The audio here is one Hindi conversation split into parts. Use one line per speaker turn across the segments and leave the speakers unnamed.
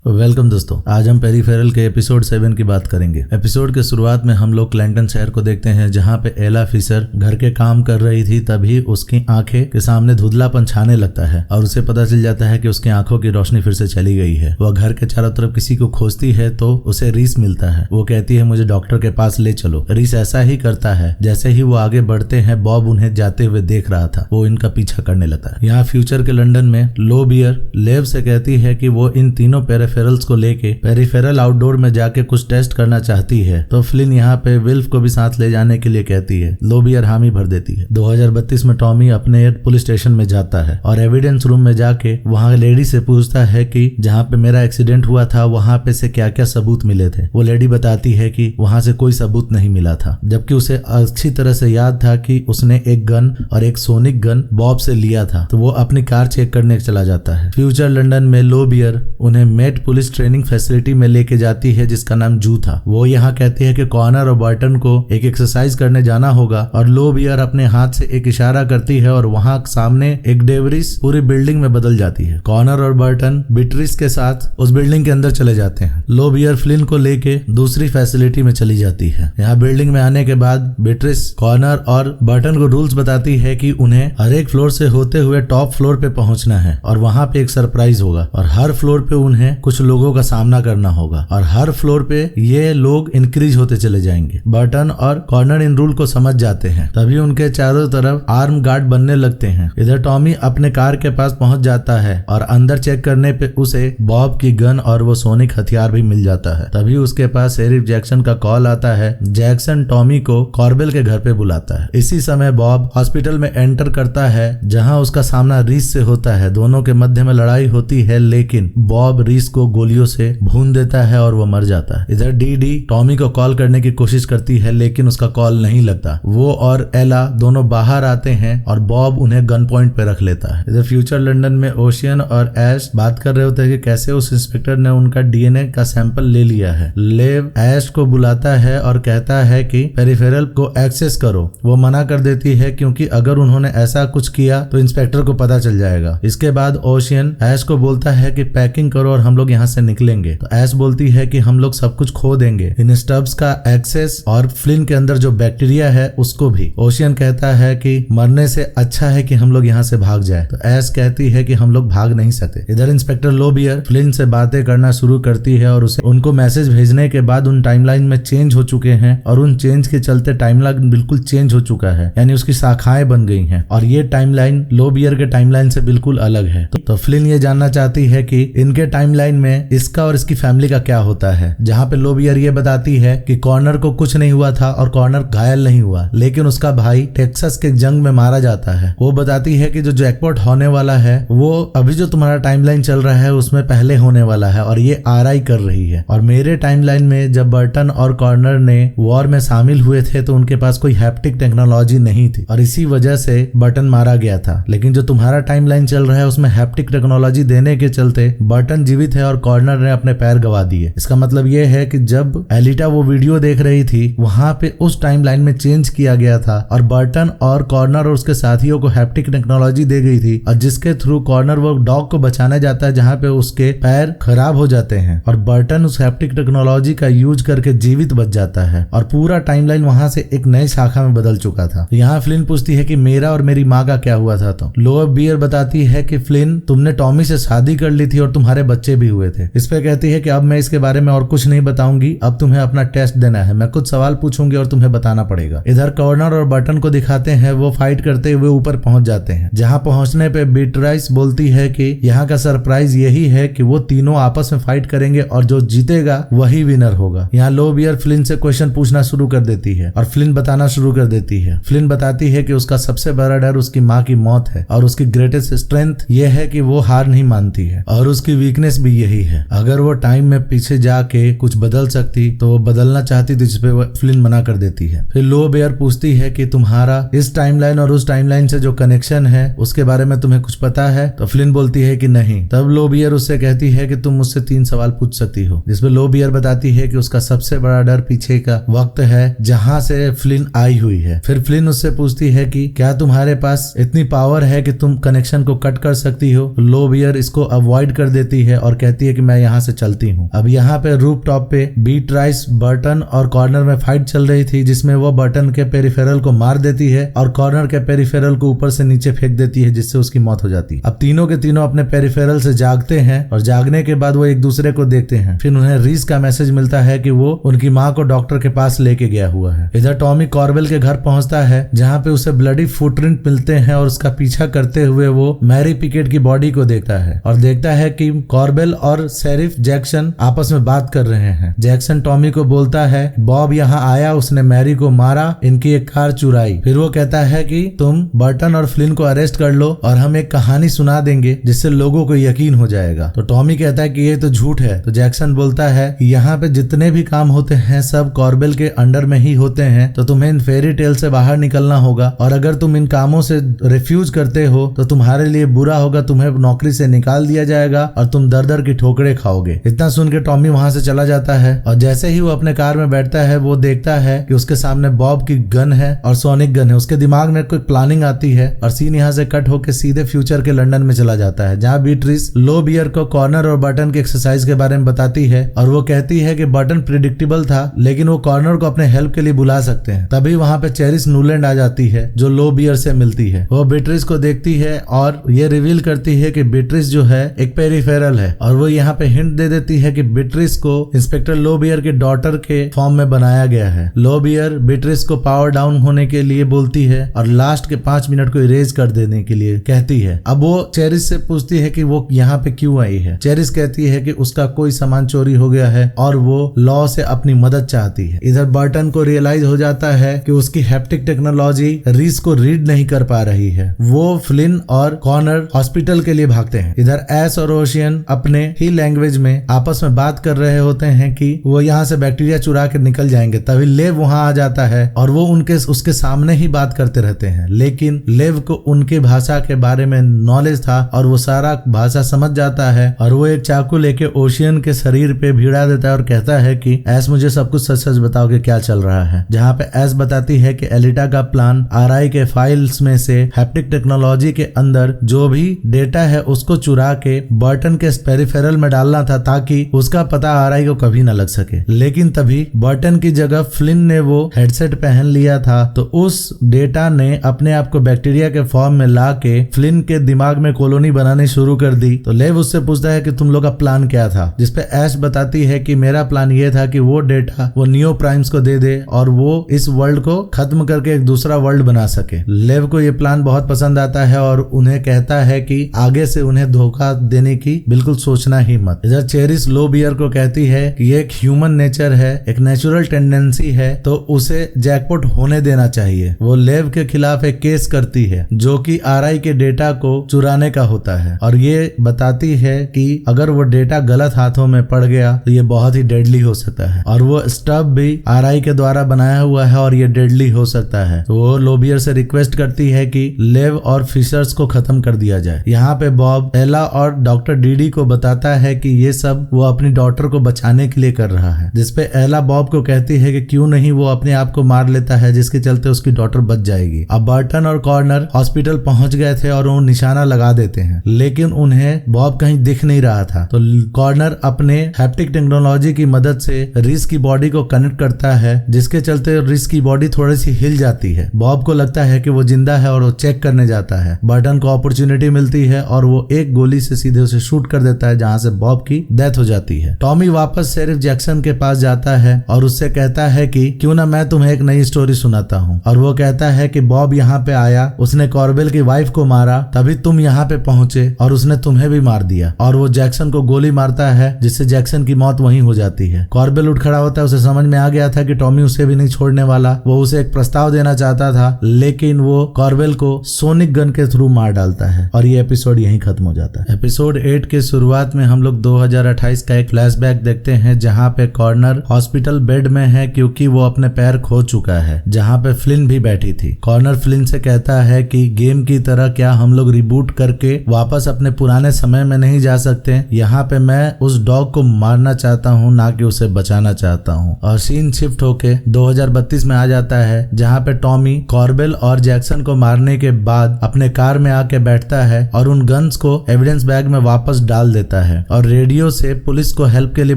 वेलकम दोस्तों, आज हम पेरिफेरल के एपिसोड 7 की बात करेंगे। एपिसोड के शुरुआत में हम लोग क्लैंटन शहर को देखते हैं, जहां पे एला फिशर घर के काम कर रही थी। तभी उसकी आंखें के सामने धुंधलापन छाने लगता है और उसे पता चल जाता है कि उसकी आंखों की रोशनी फिर से चली गई है। वह घर के चारों तरफ किसी को खोजती है तो उसे रीस मिलता है। वो कहती है, मुझे डॉक्टर के पास ले चलो। रीस ऐसा ही करता है। जैसे ही वो आगे बढ़ते हैं, बॉब उन्हें जाते हुए देख रहा था। वो इनका पीछा करने लगता है। यहाँ फ्यूचर के लंदन में लो बियर लेव से कहती है कि वो इन तीनों पेरिफेरल्स को लेके पेरिफेरल आउटडोर में जाके कुछ टेस्ट करना चाहती है। तो फ्लिन यहाँ पे विल्फ को भी साथ ले जाने के लिए कहती है। लो बियर हामी भर देती है। 2032 में टॉमी अपने पुलिस स्टेशन में जाता है और एविडेंस रूम में जाके वहाँ लेडी से पूछता है कि जहाँ पे मेरा एक्सीडेंट हुआ था वहाँ पे से क्या क्या सबूत मिले थे। वो लेडी बताती है कि वहाँ से कोई सबूत नहीं मिला था, जबकि उसे अच्छी तरह से याद था कि उसने एक गन और एक सोनिक गन बॉब से लिया था। तो वो अपनी कार चेक करने चला जाता है। फ्यूचर लंदन में लो बियर उन्हें मेट पुलिस ट्रेनिंग फैसिलिटी में लेके जाती है, जिसका नाम जू था। वो यहाँ कहती है कि कॉर्नर और बर्टन को एक एक्सरसाइज करने जाना होगा और लो बियर अपने हाथ से एक इशारा करती है और वहाँ सामने एक डेवरिस पूरी बिल्डिंग में बदल जाती है। कॉर्नर और बर्टन बिट्रिस के साथ उस बिल्डिंग के अंदर चले जाते हैं। लो बियर फ्लिन को लेके दूसरी फैसिलिटी में चली जाती है। यहाँ बिल्डिंग में आने के बाद बिट्रिस कॉर्नर और बर्टन को रूल्स बताती है कि उन्हें हर एक फ्लोर से होते हुए टॉप फ्लोर पे पहुंचना है और वहां पे एक सरप्राइज होगा और हर फ्लोर पे उन्हें कुछ लोगों का सामना करना होगा और हर फ्लोर पे ये लोग इंक्रीज होते चले जाएंगे। बर्टन और कॉर्नर इन रूल को समझ जाते हैं। तभी उनके चारों तरफ आर्म गार्ड बनने लगते हैं। इधर टॉमी अपने कार के पास पहुंच जाता है और अंदर चेक करने पे उसे बॉब की गन और वो सोनिक हथियार भी मिल जाता है। तभी उसके पास शेरिफ जैक्सन का कॉल आता है। जैक्सन टॉमी को कॉर्बेल के घर पे बुलाता है। इसी समय बॉब हॉस्पिटल में एंटर करता है, जहां उसका सामना रीस से होता है। दोनों के मध्य में लड़ाई होती है, लेकिन बॉब रीस को गोलियों से भून देता है और वो मर जाता है। इधर डी टॉमी को कॉल करने की कोशिश करती है, लेकिन उसका कॉल नहीं लगता। वो और एला दोनों बाहर आते हैं और बॉब उन्हें गन पॉइंट पे रख लेता है। इधर फ्यूचर लंदन में ओशियन और ऐश बात कर रहे होते हैं कि कैसे उस इंस्पेक्टर ने उनका डीएनए का सैंपल ले लिया है। लेव ऐश को बुलाता है और कहता है कि पेरिफेरल को एक्सेस करो। वो मना कर देती है, क्योंकि अगर उन्होंने ऐसा कुछ किया तो इंस्पेक्टर को पता चल जाएगा। इसके बाद ओशियन ऐश को बोलता है कि पैकिंग करो और हम लोग यहाँ से निकलेंगे। तो ऐश बोलती है कि हम लोग सब कुछ खो देंगे, इन स्टब्स का एक्सेस और फ्लिन के अंदर जो बैक्टीरिया है उसको भी। ओशियन कहता है कि मरने से अच्छा है कि हम लोग यहाँ से भाग जाए। तो ऐश कहती है कि हम लोग भाग नहीं सकते। इधर इंस्पेक्टर लो बियर फ्लिन से बातें करना शुरू करती है और उसे उनको मैसेज भेजने के बाद उन टाइमलाइन में चेंज हो चुके हैं और उन चेंज के चलते टाइमलाइन बिल्कुल चेंज हो चुका है, यानी उसकी शाखाएं बन गई हैं और ये टाइमलाइन लो बियर के टाइमलाइन से बिल्कुल अलग है। तो फ्लिन ये जानना चाहती है कि इनके टाइमलाइन में इसका और इसकी फैमिली का क्या होता है, जहाँ पे लो बियर ये बताती है कि कॉर्नर को कुछ नहीं हुआ था और कॉर्नर घायल नहीं हुआ, लेकिन उसका भाई टेक्सास के जंग में मारा जाता है। वो बताती है कि जो जैकपॉट होने वाला है वो अभी जो तुम्हारा टाइमलाइन चल रहा है उसमें पहले होने वाला है और ये आरआई कर रही है। और मेरे टाइमलाइन में जब बर्टन और कॉर्नर ने वॉर में शामिल हुए थे तो उनके पास कोई हैप्टिक टेक्नोलॉजी नहीं थी और इसी वजह से बर्टन मारा गया था, लेकिन जो तुम्हारा टाइमलाइन चल रहा है उसमें हैप्टिक टेक्नोलॉजी देने के चलते बर्टन जीवित है और कॉर्नर ने अपने पैर गवा दिए। इसका मतलब ये है कि जब एलिटा वो वीडियो देख रही थी वहां पे उस टाइमलाइन में चेंज किया गया था और बर्टन और कॉर्नर और उसके साथियों को हैप्टिक टेक्नोलॉजी दे गई थी और जिसके थ्रू कॉर्नर वो डॉग को बचाने जाता है जहाँ पे उसके पैर खराब हो जाते हैं और बर्टन उस हैप्टिक टेक्नोलॉजी का यूज करके जीवित बच जाता है और पूरा टाइमलाइन वहां से एक नई शाखा में बदल चुका था। यहाँ फ्लिन पूछती है कि मेरा और मेरी माँ का क्या हुआ था। तो लो बियर बताती है कि फ्लिन, तुमने टॉमी से शादी कर ली थी और तुम्हारे बच्चे भी हुए थे। इस पे कहती है कि अब मैं इसके बारे में और कुछ नहीं बताऊंगी, अब तुम्हें अपना टेस्ट देना है, मैं कुछ सवाल पूछूंगी और तुम्हें बताना पड़ेगा। इधर कॉर्नर और बर्टन को दिखाते हैं, वो फाइट करते हुए ऊपर पहुंच जाते हैं। जहां पहुंचने पे बीट्राइस बोलती है कि यहाँ का सरप्राइज यही है कि वो तीनों आपस में फाइट करेंगे और जो जीतेगा वही विनर होगा। यहाँ लो बियर फ्लिन से क्वेश्चन पूछना शुरू कर देती है और फ्लिन बताना शुरू कर देती है। फ्लिन बताती है कि उसका सबसे बड़ा डर उसकी माँ की मौत है और उसकी ग्रेटेस्ट स्ट्रेंथ ये है कि वो हार नहीं मानती है और उसकी वीकनेस भी यही है। अगर वो टाइम में पीछे जाके कुछ बदल सकती तो वो बदलना चाहती थी, जिसपे फ्लिन मना कर देती है। फिर लो बियर पूछती है कि तुम्हारा इस टाइमलाइन और उस टाइमलाइन से जो कनेक्शन है उसके बारे में तुम्हें कुछ पता है। तो फ्लिन बोलती है कि नहीं। तब लो बियर उससे कहती है कि तुम मुझसे 3 सवाल पूछ सकती हो, जिसपे लो बियर बताती है कि उसका सबसे बड़ा डर पीछे का वक्त है जहां से फ्लिन आई हुई है। फिर फ्लिन उससे पूछती है कि क्या तुम्हारे पास इतनी पावर है कि तुम कनेक्शन को कट कर सकती हो। लो बियर इसको अवॉइड कर देती है और कहती कहती है कि मैं यहाँ से चलती हूँ। अब यहाँ पे रूफ टॉप पे बीट्राइस, बर्टन और कॉर्नर में फाइट चल रही थी, जिसमें वो बर्टन के पेरिफेरल को मार देती है और कॉर्नर के पेरिफेरल को ऊपर से नीचे फेंक देती है, जिससे उसकी मौत हो जाती है। अब तीनों के तीनों अपने पेरिफेरल से जागते हैं और जागने के बाद वो एक दूसरे को देखते हैं। फिर उन्हें रीस का मैसेज मिलता है कि वो उनकी माँ को डॉक्टर के पास लेके गया हुआ है। इधर टॉमी कॉर्बेल के घर पहुंचता है, जहाँ पे उसे ब्लडी फुटप्रिंट मिलते हैं और उसका पीछा करते हुए वो मैरी पिकेट की बॉडी को देखता है और देखता है कि कॉर्बेल और शेरिफ जैक्सन आपस में बात कर रहे हैं। जैक्सन टॉमी को बोलता है बॉब यहाँ आया, उसने मैरी को मारा, इनकी एक कार चुराई। फिर वो कहता है कि तुम बर्टन और फ्लिन को अरेस्ट कर लो और हम एक कहानी सुना देंगे जिससे लोगों को यकीन हो जाएगा। तो टॉमी कहता है कि ये तो झूठ है। तो जैक्सन बोलता है कि यहाँ पे जितने भी काम होते हैं सब कॉर्बेल के अंडर में ही होते हैं, तो तुम्हें इन फेरी टेल से बाहर निकलना होगा और अगर तुम इन कामों से रिफ्यूज करते हो तो तुम्हारे लिए बुरा होगा, तुम्हें नौकरी से निकाल दिया जाएगा और तुम दर दर की ठोकरें खाओगे। इतना सुन के टॉमी वहां से चला जाता है और जैसे ही वो अपने कार में बैठता है वो देखता है कि उसके सामने बॉब की गन है और सोनिक गन है। उसके दिमाग में कोई प्लानिंग आती है और सीन यहाँ से कट होकर सीधे फ्यूचर के लंदन में चला जाता है, जहाँ बीट्रिस लो बियर को कॉर्नर और बर्टन की एक्सरसाइज के बारे में बताती है और वो कहती है कि बर्टन प्रिडिक्टेबल था लेकिन वो कॉर्नर को अपने हेल्प के लिए बुला सकते हैं। तभी वहां पे चेरिस न्यूलैंड आ जाती है जो लो बियर से मिलती है। वो बीट्रिस को देखती है और ये रिवील करती है कि बीट्रिस जो है एक पेरिफेरल है और वो यहाँ पे हिंट दे देती है कि बीट्रिस को इंस्पेक्टर लो बियर के डॉटर के फॉर्म में बनाया गया है। लो बियर बीट्रिस को पावर डाउन होने के लिए बोलती है और लास्ट के 5 मिनट को इरेज कर देने के लिए कहती है। अब वो चेरिस से पूछती है कि वो यहाँ पे क्यों आई है। चेरिस कहती है कि उसका कोई सामान चोरी हो गया है और वो लॉ से अपनी मदद चाहती है। इधर बर्टन को रियलाइज हो जाता है कि उसकी हैप्टिक टेक्नोलॉजी रीस को रीड नहीं कर पा रही है। वो फ्लिन और कॉर्नर हॉस्पिटल के लिए भागते हैं। इधर एस और ओशियन अपने ही लैंग्वेज में आपस में बात कर रहे होते हैं कि वो यहाँ से बैक्टीरिया चुरा के निकल जाएंगे। तभी लेव वहां आ जाता है और वो उसके सामने ही बात करते रहते हैं, लेकिन लेव को उनके भाषा के बारे में नॉलेज था और वो सारा भाषा समझ जाता है और वो एक चाकू लेके ओशियन के शरीर पे भिड़ा देता है और कहता है कि एस मुझे सब कुछ सच सच बताओ कि क्या चल रहा है। जहाँ पे एस बताती है कि एलिटा का प्लान आरआई के फाइल्स में से हैप्टिक टेक्नोलॉजी के अंदर जो भी डेटा है उसको चुरा के बर्टन के पेरिफेरल में डालना था ताकि उसका पता आरआई को कभी न लग सके। लेकिन तभी बर्टन की जगह फ्लिन ने वो हेडसेट पहन लिया था, तो उस डेटा ने अपने आप को बैक्टीरिया के फॉर्म में ला के फ्लिन के दिमाग में कॉलोनी बनानी शुरू कर दी। तो लेव उससे पूछता है कि तुम लोग का प्लान क्या था, जिसपे ऐश बताती है कि मेरा प्लान ये था कि वो डेटा वो नियो प्राइम्स को दे दे और वो इस वर्ल्ड को खत्म करके एक दूसरा वर्ल्ड बना सके। लेव को ये प्लान बहुत पसंद आता है और उन्हें कहता है कि आगे से उन्हें धोखा देने की बिल्कुल सोचना ही मत। इधर चेरिस लो बियर को कहती है कि ये एक ह्यूमन नेचर है, एक नेचुरल टेंडेंसी है, तो उसे जैकपॉट होने देना चाहिए। वो लेव के खिलाफ एक केस करती है जो कि आरआई के डेटा को चुराने का होता है और ये बताती है कि अगर वो डेटा गलत हाथों में पड़ गया तो ये बहुत ही डेडली हो सकता है और वो स्टब भी आरआई के द्वारा बनाया हुआ है और ये डेडली हो सकता है। तो वो लोबियर से रिक्वेस्ट करती है कि लेव और फिशर्स को खत्म कर दिया जाए। यहाँ पे बॉब एला और डॉक्टर डीडी को बताता है कि ये सब वो अपनी डॉटर को बचाने के लिए कर रहा है, जिसपे एला बॉब को कहती है कि क्यों नहीं वो अपने आप को मार लेता है जिसके चलते उसकी डॉटर बच जाएगी। अब बर्टन और कॉर्नर हॉस्पिटल पहुंच गए थे और वो निशाना लगा देते हैं, लेकिन उन्हें बॉब कहीं दिख नहीं रहा था। तो कॉर्नर अपने हैप्टिक टेक्नोलॉजी की मदद से रिस की बॉडी को कनेक्ट करता है, जिसके चलते रिस की बॉडी थोड़ी सी हिल जाती है। बॉब को लगता है कि वो जिंदा है और वो चेक करने जाता है। बर्टन को अपॉर्चुनिटी मिलती है और वो एक गोली से सीधे उसे शूट कर देता है, जहां से बॉब की डेथ हो जाती है। टॉमी वापस शेरिफ जैक्सन के पास जाता है और उससे कहता है कि क्यों ना मैं तुम्हें एक नई स्टोरी सुनाता हूँ। और वो कहता है कि बॉब यहाँ पे आया, उसने कॉर्बेल की वाइफ को मारा, तभी तुम यहाँ पे पहुंचे और उसने तुम्हें भी मार दिया। और वो जैक्सन को गोली मारता है जिससे जैक्सन की मौत वहीं हो जाती है। कॉर्बेल उठ खड़ा होता है, उसे समझ में आ गया था कि टॉमी उसे भी नहीं छोड़ने वाला। वो उसे एक प्रस्ताव देना चाहता था, लेकिन वो कॉर्बेल को सोनिक गन के थ्रू मार डालता है और ये एपिसोड यहीं खत्म हो जाता है। एपिसोड 8 के शुरुआत में हम लोग 2028 का एक फ्लैशबैक देखते हैं, जहाँ पे कॉर्नर हॉस्पिटल बेड में है क्योंकि वो अपने पैर खो चुका है, जहाँ पे फ्लिन भी बैठी थी। कॉर्नर फ्लिन से कहता है कि गेम की तरह क्या हम लोग रिबूट करके वापस अपने पुराने समय में नहीं जा सकते? यहाँ पे मैं उस डॉग को मारना चाहता हूँ, ना कि उसे बचाना चाहता हूँ। और सीन शिफ्ट होके 2032 में आ जाता है, जहाँ पे टॉमी कॉर्बेल और जैक्सन को मारने के बाद अपने कार में आके बैठता है और उन गन्स को एविडेंस बैग में वापस डाल देता है और रेडियो से पुलिस को हेल्प के लिए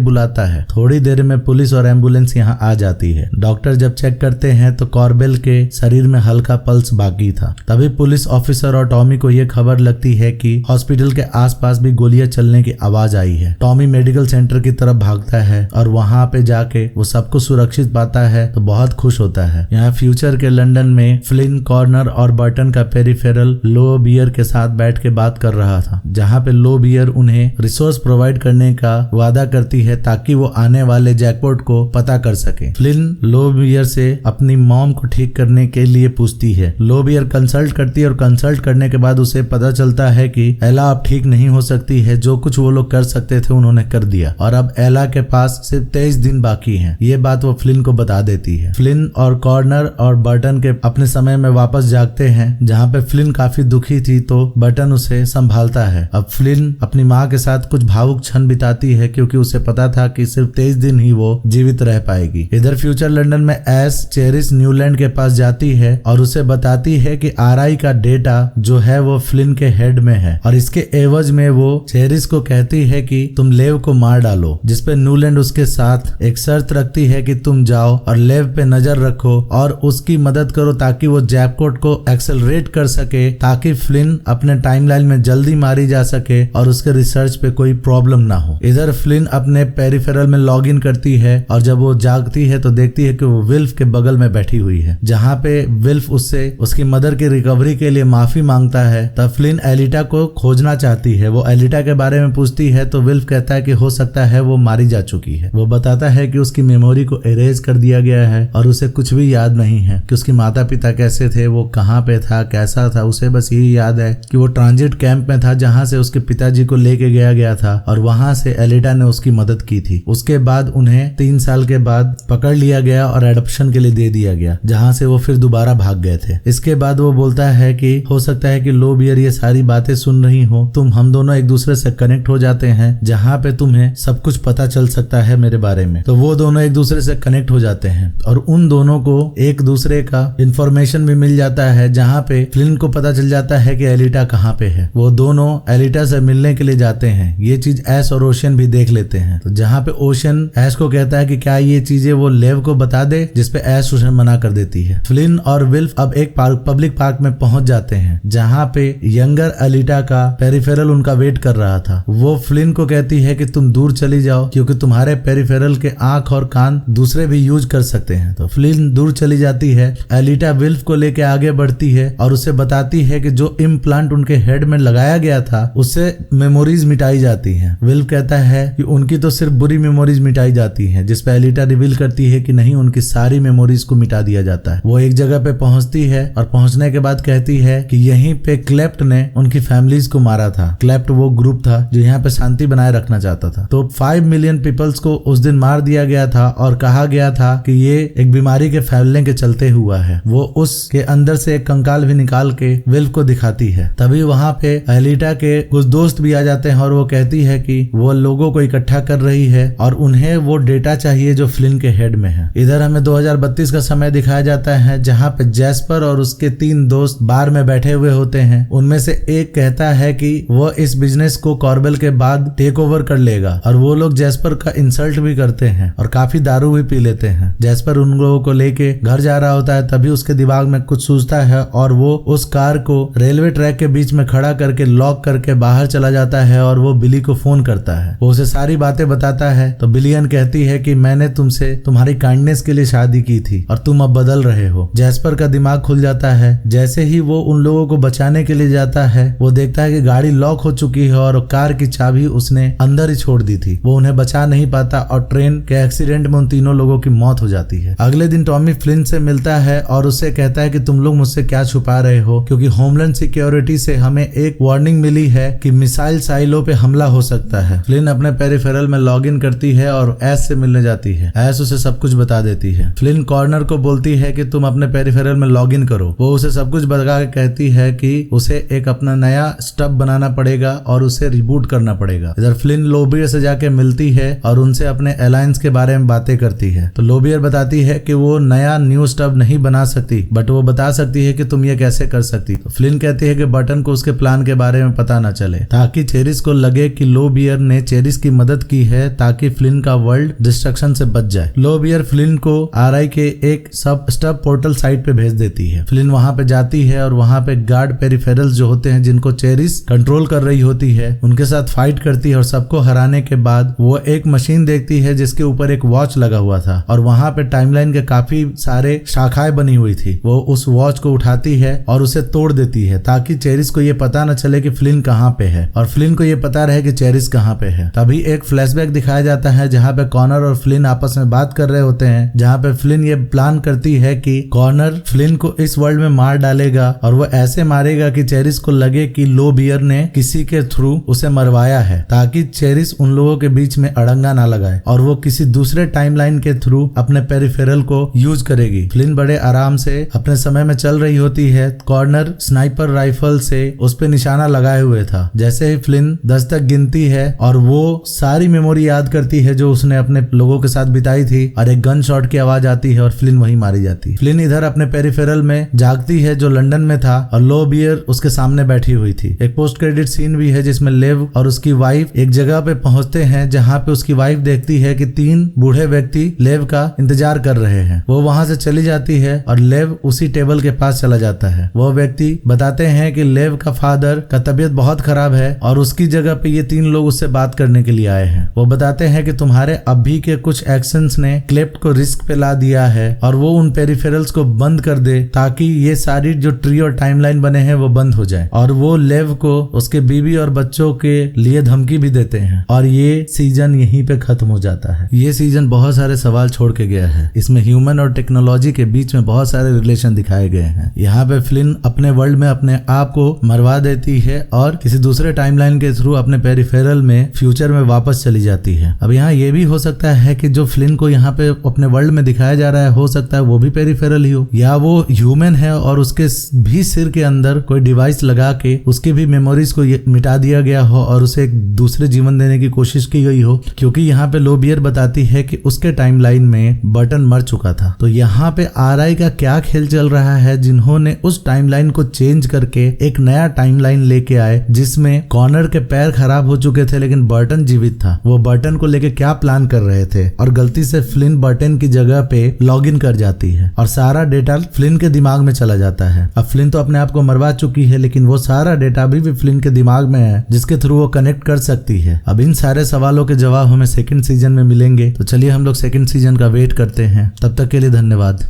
बुलाता है। थोड़ी देर में पुलिस और एम्बुलेंस यहाँ आ जाती है। डॉक्टर जब चेक करते हैं तो कॉर्बेल के शरीर में हल्का पल्स बाकी था। तभी पुलिस ऑफिसर और टॉमी को यह खबर लगती है कि हॉस्पिटल के आसपास भी गोलियां चलने की आवाज आई है। टॉमी मेडिकल सेंटर की तरफ भागता है और वहां पे जाके वो सबको सुरक्षित पाता है तो बहुत खुश होता है। यहाँ फ्यूचर के लंदन में फ्लिन, कॉर्नर और बर्टन का पेरिफेरल लो बियर के साथ बैठ के बात कर रहा था, जहाँ पे लो बियर उन्हें रिसोर्स प्रोवाइड करने का वादा करती है ताकि वो आने वाले जैकपॉट को पता कर सके। फ्लिन लो बियर से अपनी मॉम को ठीक करने के लिए पूछती है। लो बियर कंसल्ट करती है और कंसल्ट करने के बाद उसे पता चलता है कि एला अब ठीक नहीं हो सकती है। जो कुछ वो लोग कर सकते थे उन्होंने कर दिया और अब एला के पास सिर्फ 23 दिन बाकी हैं। ये बात वो फ्लिन को बता देती है। फ्लिन और कॉर्नर और बर्टन के अपने समय में वापस जागते हैं, जहाँ पे फ्लिन काफी दुखी थी तो बर्टन उसे संभालता है। अब फ्लिन अपनी माँ के साथ कुछ भावुक क्षण बिताती है क्योंकि उसे पता था कि सिर्फ 23 दिन ही वो जीवित रह पाएगी। इधर फ्यूचर लंदन में एस चेरिस न्यूलैंड के पास जाती है और उसे बताती है कि आरआई का डेटा जो है वो फ्लिन के हेड में है और इसके एवज में वो चेरिस को कहती है कि तुम लेव को मार डालो, जिसपे न्यूलैंड उसके साथ एक शर्त रखती है कि तुम जाओ और लेव पे नजर रखो और उसकी मदद करो ताकि वो जैकपॉट को एक्सेलरेट कर सके, ताकि फ्लिन अपने टाइमलाइन में जल्दी मारी जा सके और उसके रिसर्च पे कोई प्रॉब्लम ना हो। इधर फ्लिन अपने पेरिफेरल में लॉग इन करती है और जब वो जागती है तो देखती है कि वो विल्फ के बगल में बैठी हुई है, जहाँ पे विल्फ उससे उसकी मदर की रिकवरी के लिए माफी मांगता है। तब फ्लिन एलिटा को खोजना चाहती है। वो एलिटा के बारे में पूछती है तो विल्फ कहता है कि हो सकता है वो मारी जा चुकी है। वो बताता है कि उसकी मेमोरी को इरेज कर दिया गया है और उसे कुछ भी याद नहीं है कि उसके माता पिता कैसे थे, वो कहाँ पे था, कैसा था। उसे बस यही याद है कि वो ट्रांजिट कैंप में था जहाँ से उसके पिताजी को लेके गया था और वहां से एलिटा ने उसकी मदद की थी। उसके बाद उन्हें 3 साल के बाद पकड़ लिया गया और एडॉप्शन के लिए दे दिया गया, जहाँ से वो फिर दोबारा भाग गए थे। इसके बाद वो बोलता है कि हो सकता है कि लो बियर ये सारी बातें सुन रही हो, हम दोनों एक दूसरे से कनेक्ट हो जाते हैं जहाँ पे तुम्हें सब कुछ पता चल सकता है मेरे बारे में। तो वो दोनों एक दूसरे से कनेक्ट हो जाते हैं और उन दोनों को एक दूसरे का इंफॉर्मेशन भी मिल जाता है, जहाँ पे फ्लिन को पता चल जाता है कि एलिटा कहाँ पे है। वो दोनों एलिटा से मिलने के लिए जाते हैं। ये चीज ऐश और ओशन भी देख लेते हैं, तो जहाँ पे ओशन ऐश को कहता है कि क्या ये चीजें वो लेव को बता दे, जिसपे ऐश उसे मना कर देती है। फ्लिन और विल्फ अब एक पब्लिक पार्क में पहुंच जाते हैं, जहाँ पे यंगर एलिटा का पेरिफेरल उनका वेट कर रहा था। वो फ्लिन को कहती है कि तुम दूर चली जाओ क्योंकि तुम्हारे पेरिफेरल के आंख और कान दूसरे भी यूज कर सकते हैं। तो फ्लिन दूर चली जाती है। एलिटा विल्फ को लेके आगे बढ़ती है और उसे बताती है कि जो इम्प्लांट उनके हेड में लगाया गया था उससे मेमोरीज मिटाई जाती हैं। विल्फ कहता है कि उनकी तो सिर्फ बुरी मेमोरीज मिटाई जाती हैं, जिस पे एलिटा रिवील करती है कि नहीं, उनकी सारी मेमोरीज को मिटा दिया जाता है। वो एक जगह पे पहुंचती है और पहुंचने के बाद कहती है कि यहीं पे क्लेप्ट ने उनकी फैमिलीज को मारा था। क्लेप्ट वो ग्रुप था जो यहाँ पे शांति बनाए रखना चाहता था। तो 5 मिलियन पीपल्स को उस दिन मार दिया गया था और कहा गया था कि ये एक बीमारी के फैलने के चलते हुआ है। वो उसके अंदर से एक कंकाल भी निकाल के विल्फ को दिखाती है। तभी वहां पे एलिटा के कुछ दोस्त भी आ जाते हैं और वो कहती है कि वो लोगों को इकट्ठा कर रही है और उन्हें वो डेटा चाहिए जो फ्लिन के हेड में है। इधर हमें 2032 का समय दिखाया जाता है, जहाँ पे जैस्पर और उसके 3 दोस्त बार में बैठे हुए होते हैं। उनमें से एक कहता है कि वो इस बिजनेस को कॉर्बेल के बाद टेक ओवर कर लेगा और वो लोग जैस्पर का इंसल्ट भी करते हैं और काफी दारू भी पी लेते हैं। जैस्पर उन लोगों को लेके घर जा रहा होता है, तभी उसके दिमाग में कुछ सूझता है और वो उस कार को रेलवे ट्रैक के बीच में खड़ा करके लॉक करके बाहर चला जाता है और वो बिली को फोन करता है। वो उसे सारी बातें बताता है तो बिलियन कहती है कि मैंने तुमसे तुम्हारी काइंडनेस के लिए शादी की थी और तुम अब बदल रहे हो। जैस्पर का दिमाग खुल जाता है। जैसे ही वो उन लोगों को बचाने के लिए जाता है, वो देखता है कि गाड़ी लॉक हो चुकी है और कार की चाबी उसने अंदर ही छोड़ दी थी। वो उन्हें बचा नहीं पाता और ट्रेन के एक्सीडेंट में उन तीनों लोगों की मौत हो जाती है। अगले दिन टॉमी फ्लिन से मिलता है और उससे कहता है कि तुम लोग मुझसे क्या छुपा रहे हो, क्योंकि होमलैंड सिक्योरिटी से हमें एक वार्निंग मिली है कि मिसाइल साइलो पे हमला हो सकता है। फ्लिन अपने पेरिफेरल में लॉग इन करती है और एस से मिलने जाती है। एस उसे सब कुछ बता देती है। फ्लिन कॉर्नर को बोलती है कि तुम अपने पेरिफेरल में लॉग इन करो। वो उसे सब कुछ बता के कहती है कि उसे एक अपना नया स्टब बनाना पड़ेगा और उसे रिबूट करना पड़ेगा। इधर फ्लिन लोबियर से जाके मिलती है और उनसे अपने अलायंस के बारे में बातें करती है। तो लोबियर बताती है कि वो नया न्यू स्टब नहीं बना सकती, बट वो बता सकती है कि तुम ये कैसे कर सकती। तो फ्लिन कहती है कि बटन को उसके प्लान के बारे में पता न चले, ताकि चेरिस को लगे लगे कि लो बियर ने चेरिस की मदद की है ताकि फ्लिन का वर्ल्ड डिस्ट्रक्शन से बच जाए। लो बियर फ्लिन को आरआई के एक सब पोर्टल साइट पे भेज देती है। फ्लिन वहां पे जाती है और वहां पे गार्ड पेरिफेरल्स जो होते हैं जिनको चेरिस कंट्रोल कर रही होती है उनके साथ फाइट करती है और सबको हराने के बाद वो एक मशीन देखती है जिसके ऊपर एक वॉच लगा हुआ था और वहां पे टाइमलाइन के काफी सारे शाखाएं बनी हुई थी। वो उस वॉच को उठाती है और उसे तोड़ देती है ताकि चेरिस को ये पता न चले कि फ्लिन कहाँ पे है और फ्लिन को ये पता रहे कि चेरिस कहाँ पे है। तभी एक फ्लैशबैक दिखाया जाता है जहाँ पे कॉनर और फ्लिन आपस में बात कर रहे होते हैं, जहाँ पे फ्लिन ये प्लान करती है कि कॉनर फ्लिन को इस वर्ल्ड में मार डालेगा और वो ऐसे मारेगा कि चेरिस को लगे कि लो बियर ने किसी के थ्रू उसे मरवाया है ताकि चेरिस उन लोगों के बीच में अड़ंगा ना लगाए और वो किसी दूसरे टाइमलाइन के थ्रू अपने पेरिफेरल को यूज करेगी। फ्लिन बड़े आराम से अपने समय में चल रही होती है। कॉर्नर स्नाइपर राइफल से उस पे निशाना लगाए हुए था। जैसे ही फ्लिन 10 तक गिनती है और वो सारी मेमोरी याद करती है जो उसने अपने लोगों के साथ बिताई थी और एक गन शॉट की आवाज आती है और फ्लिन वहीं मारी जाती है। फ्लिन इधर अपने पेरिफेरल में जागती है जो लंदन में था और लो बियर उसके सामने बैठी हुई थी। एक पोस्ट क्रेडिट सीन भी है जिसमें लेव और उसकी वाइफ एक जगह पे पहुंचते हैं जहां पे उसकी वाइफ देखती है कि 3 बूढ़े व्यक्ति लेव का इंतजार कर रहे हैं। वो वहां से चली जाती है और लेव उसी टेबल के पास चला जाता है। वो व्यक्ति बताते हैं कि लेव का फादर का तबीयत बहुत खराब है और उसकी जगह पे ये 3 लोग उससे बात करने के लिए आए हैं। वो बताते हैं कि तुम्हारे अभी के कुछ एक्शंस ने क्लेप्ट को रिस्क पे ला दिया है और वो उन पेरिफेरल्स को बंद कर दे ताकि ये सारी जो ट्री और टाइमलाइन बने हैं वो बंद हो जाए। और वो लेव को उसके बीवी और बच्चों के लिए धमकी भी देते हैं और ये सीजन यहीं पे खत्म हो जाता है। ये सीजन बहुत सारे सवाल छोड़ के गया है। इसमें ह्यूमन और टेक्नोलॉजी के बीच में बहुत सारे रिलेशन दिखाए गए हैं। यहाँ पे फ्लिन अपने वर्ल्ड में अपने आप को मरवा देती है और किसी दूसरे टाइमलाइन के थ्रू अपने पेरिफेरल में फ्यूचर में वापस चली जाती है। अब यहाँ ये भी हो सकता है कि जो फ्लिन को यहाँ पे अपने वर्ल्ड में दिखाया जा रहा है हो सकता है वो भी पेरिफेरल ही हो या वो ह्यूमन है और उसके भी सिर के अंदर कोई डिवाइस लगा के उसकी भी मेमोरीज को मिटा दिया गया हो और उसे एक दूसरे जीवन देने की कोशिश की गई हो। क्योंकि यहाँ पे लो बियर बताती है कि उसके टाइमलाइन में बर्टन मर चुका था। तो यहाँ पे आरआई का क्या खेल चल रहा है जिन्होंने उस टाइमलाइन को चेंज करके एक नया टाइमलाइन लेके आए जिसमें कॉर्नर के पैर खराब हो चुके थे लेकिन बर्टन जीवित था। वो बर्टन को लेके क्या प्लान कर रहे थे और गलती से फ्लिन बर्टन की जगह पे लॉग इन कर जाती है और सारा डेटा फ्लिन के दिमाग में चला जाता है। अब फ्लिन तो अपने आप को मरवा चुकी है लेकिन वो सारा डेटा भी फ्लिन के दिमाग में है जिसके थ्रू वो कनेक्ट कर सकती है। अब इन सारे सवालों के जवाब हमें सेकंड सीजन में मिलेंगे। तो चलिए हम लोग सेकंड सीजन का वेट करते हैं। तब तक के लिए धन्यवाद।